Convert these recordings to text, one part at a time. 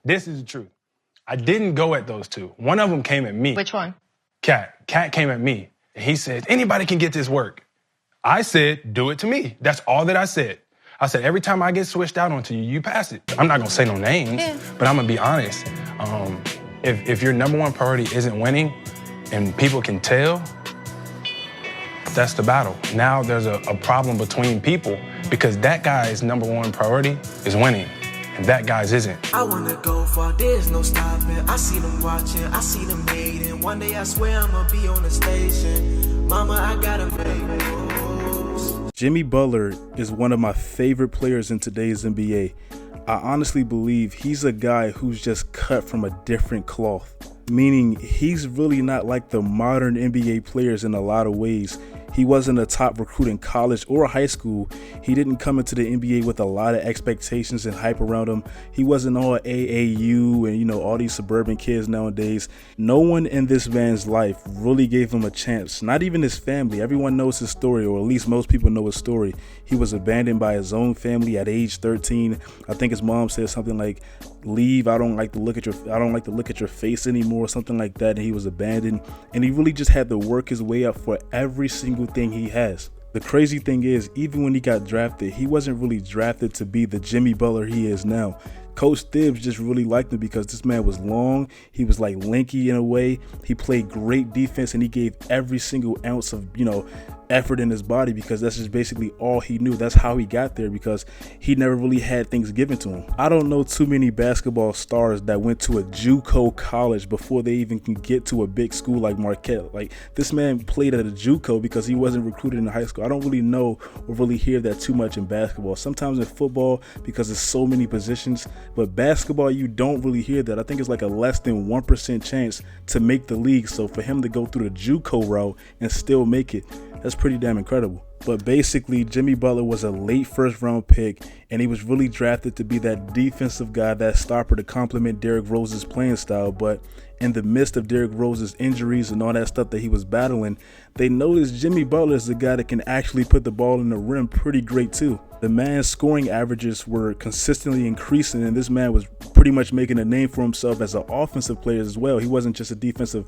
This is the truth. I didn't go at those two. One of them came at me. Which one? Cat came at me. And he said, anybody can get this work. I said, do it to me. That's all that I said. I said, every time I get switched out onto you, you pass it. I'm not gonna say no names, but I'm gonna be honest. If your number one priority isn't winning and people can tell, that's the battle. Now there's a problem between people because that guy's number one priority is winning. And that guy's isn't. I wanna go far, there's no stopping. I see them watching, I see them hating. One day I swear I'ma be on the station. Mama, I gotta make moves. Jimmy Butler is one of my favorite players in today's NBA. I honestly believe he's a guy who's just cut from a different cloth. Meaning he's really not like the modern NBA players in a lot of ways. He wasn't a top recruit in college or high school. He didn't come into the NBA with a lot of expectations and hype around him. He wasn't all AAU and, all these suburban kids nowadays. No one in this man's life really gave him a chance. Not even his family. Everyone knows his story, or at least most people know his story. He was abandoned by his own family at age 13. I think his mom said something like, leave, I don't like to look at your face anymore, something like that. And he was abandoned, and he really just had to work his way up for every single thing he has. The crazy thing is, even when he got drafted, he wasn't really drafted to be the Jimmy Butler he is now. Coach Thibs just really liked him because this man was long, he was like lanky in a way, he played great defense, and he gave every single ounce of, effort in his body, because that's just basically all he knew. That's how he got there, because he never really had things given to him. I don't know too many basketball stars that went to a JUCO college before they even can get to a big school like Marquette. Like, this man played at a JUCO because he wasn't recruited in high school. I don't really know or really hear that too much in basketball. Sometimes in football, because there's so many positions, but basketball, you don't really hear that. I think it's like a less than 1% chance to make the league. So for him to go through the JUCO route and still make it, that's pretty damn incredible. But basically, Jimmy Butler was a late first-round pick, and he was really drafted to be that defensive guy, that stopper to complement Derrick Rose's playing style. But in the midst of Derrick Rose's injuries and all that stuff that he was battling, they noticed Jimmy Butler is the guy that can actually put the ball in the rim pretty great too. The man's scoring averages were consistently increasing, and this man was pretty much making a name for himself as an offensive player as well. He wasn't just a defensive,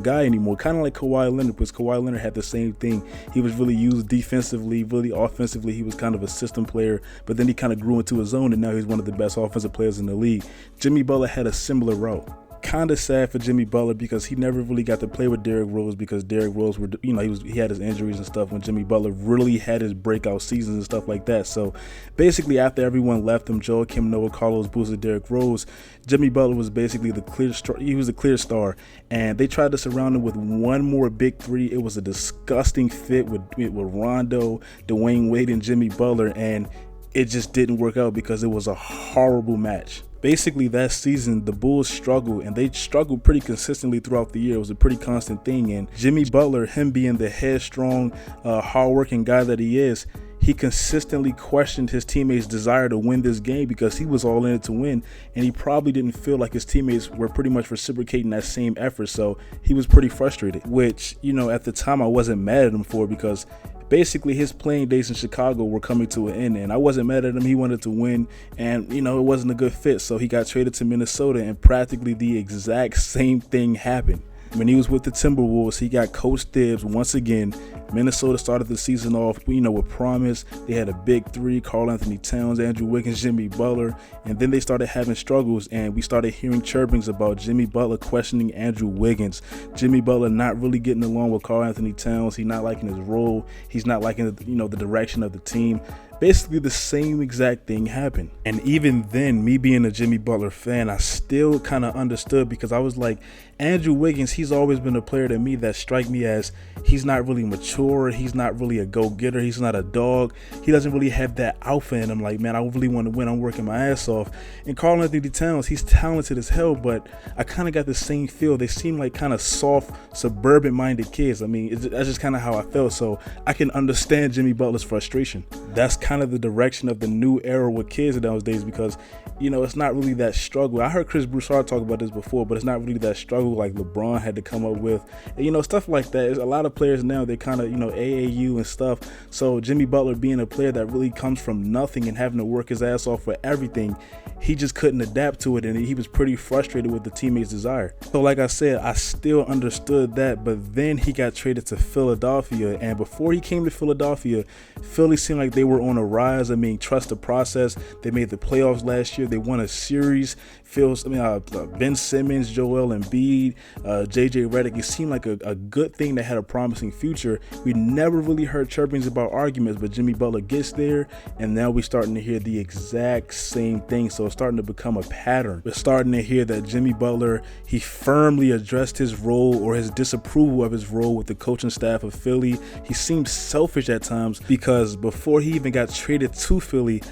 guy anymore. Kind of like Kawhi Leonard, because Kawhi Leonard had the same thing. He was really used defensively, really offensively. He was kind of a system player, but then he kind of grew into his own, and now he's one of the best offensive players in the league. Jimmy Butler had a similar route. Kind of sad for Jimmy Butler because he never really got to play with Derrick Rose, because Derrick Rose he had his injuries and stuff when Jimmy Butler really had his breakout seasons and stuff like that. So basically, after everyone left him, Joakim Noah, Carlos Boozer, Derrick Rose, Jimmy Butler was basically the clear star. He was a clear star, and they tried to surround him with one more big three. It was a disgusting fit with Rondo, Dwayne Wade, and Jimmy Butler, and it just didn't work out because it was a horrible match. Basically, that season, the Bulls struggled, and they struggled pretty consistently throughout the year. It was a pretty constant thing, and Jimmy Butler, him being the headstrong, hardworking guy that he is, he consistently questioned his teammates' desire to win this game because he was all in it to win, and he probably didn't feel like his teammates were pretty much reciprocating that same effort, so he was pretty frustrated, which, at the time I wasn't mad at him for, because basically his playing days in Chicago were coming to an end, and I wasn't mad at him. He wanted to win, and it wasn't a good fit, so he got traded to Minnesota, and practically the exact same thing happened. When he was with the Timberwolves, he got Coach Thibs once again. Minnesota started the season off, with promise. They had a big three: Karl Anthony Towns, Andrew Wiggins, Jimmy Butler. And then they started having struggles, and we started hearing chirpings about Jimmy Butler questioning Andrew Wiggins. Jimmy Butler not really getting along with Karl Anthony Towns. He's not liking his role. He's not liking, the direction of the team. Basically, the same exact thing happened. And even then, me being a Jimmy Butler fan, I still kind of understood, because I was like, Andrew Wiggins, he's always been a player to me that strike me as he's not really mature. He's not really a go-getter. He's not a dog. He doesn't really have that alpha in him. Like, man, I really want to win. I'm working my ass off. And Karl Anthony Towns, he's talented as hell, but I kind of got the same feel. They seem like kind of soft, suburban-minded kids. I mean, that's just kind of how I felt. So I can understand Jimmy Butler's frustration. That's kind of the direction of the new era with kids nowadays, because, you know, it's not really that struggle. I heard Chris Broussard talk about this before, but it's not really that struggle like LeBron had to come up with, and, you know, stuff like that. There's a lot of players now, they're kind of, you know, AAU and stuff. So Jimmy Butler being a player that really comes from nothing and having to work his ass off for everything, he just couldn't adapt to it, and he was pretty frustrated with the teammates' desire. So like I said, I still understood that, but then he got traded to Philadelphia, and before he came to Philadelphia, Philly seemed like they were on a rise. I mean, trust the process. They made the playoffs last year. They won a series. Ben Simmons, Joel Embiid, JJ Redick. It seemed like a good thing that had a promising future. We never really heard chirpings about arguments, but Jimmy Butler gets there, and now we're starting to hear the exact same thing. So it's starting to become a pattern. We're starting to hear that Jimmy Butler, he firmly addressed his role or his disapproval of his role with the coaching staff of Philly. He seemed selfish at times, because before he even got traded to Philly,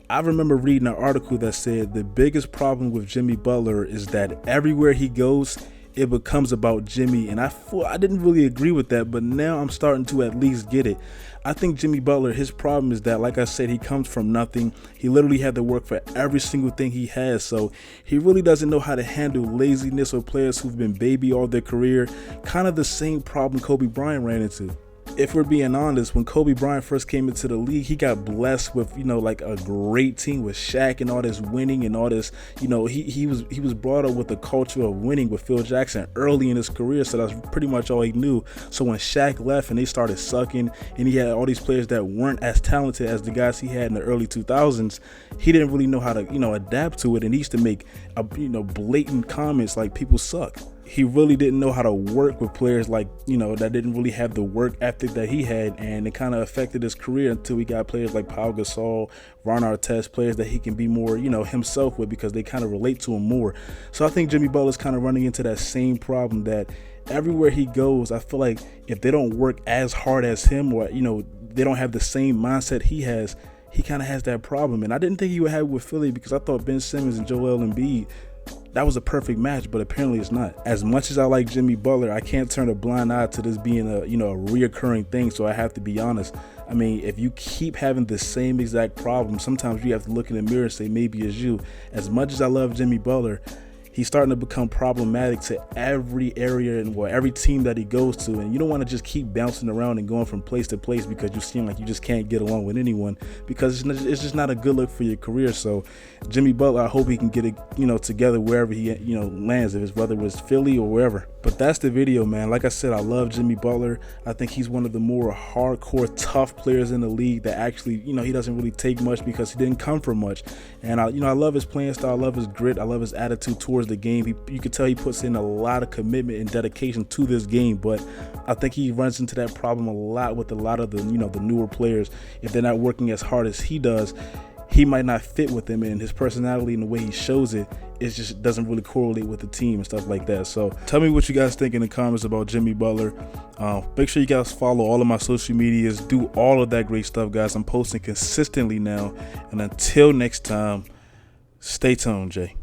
I remember reading an article that said the biggest problem with Jimmy Butler is that everywhere he goes, it becomes about Jimmy. And I didn't really agree with that, but now I'm starting to at least get it. I think Jimmy Butler, his problem is that, like I said, he comes from nothing. He literally had to work for every single thing he has. So he really doesn't know how to handle laziness or players who've been baby all their career. Kind of the same problem Kobe Bryant ran into. If we're being honest, when Kobe Bryant first came into the league, he got blessed with, you know, like a great team with Shaq and all this winning and all this, you know, he was brought up with the culture of winning with Phil Jackson early in his career. So that's pretty much all he knew. So when Shaq left and they started sucking, and he had all these players that weren't as talented as the guys he had in the early 2000s, he didn't really know how to, you know, adapt to it. And he used to make, blatant comments like people suck. He really didn't know how to work with players like, you know, that didn't really have the work ethic that he had, and it kind of affected his career until we got players like Pau Gasol, Ron Artest, players that he can be more, you know, himself with, because they kind of relate to him more. So I think Jimmy Butler's kind of running into that same problem, that everywhere he goes, I feel like if they don't work as hard as him, or, you know, they don't have the same mindset he has, he kind of has that problem. And I didn't think he would have it with Philly, because I thought Ben Simmons and Joel Embiid, that was a perfect match, but apparently it's not. As much as I like Jimmy Butler, I can't turn a blind eye to this being a reoccurring thing. So I have to be honest. I mean, if you keep having the same exact problem, sometimes you have to look in the mirror and say, maybe it's you. As much as I love Jimmy Butler, he's starting to become problematic to every area and every team that he goes to. And you don't want to just keep bouncing around and going from place to place because you seem like you just can't get along with anyone, because it's just not a good look for your career. So Jimmy Butler, I hope he can get it, together wherever he, lands, whether it's Philly or wherever. But that's the video, man. Like I said, I love Jimmy Butler. I think he's one of the more hardcore, tough players in the league that actually, he doesn't really take much because he didn't come from much. And I love his playing style. I love his grit. I love his attitude towards the game. You could tell he puts in a lot of commitment and dedication to this game, but I think he runs into that problem a lot with a lot of the, the newer players. If they're not working as hard as he does, he might not fit with them, and his personality and the way he shows it just doesn't really correlate with the team and stuff like that. So tell me what you guys think in the comments about Jimmy Butler. Make sure you guys follow all of my social medias. Do all of that great stuff, guys. I'm posting consistently now. And until next time, stay tuned, Jay.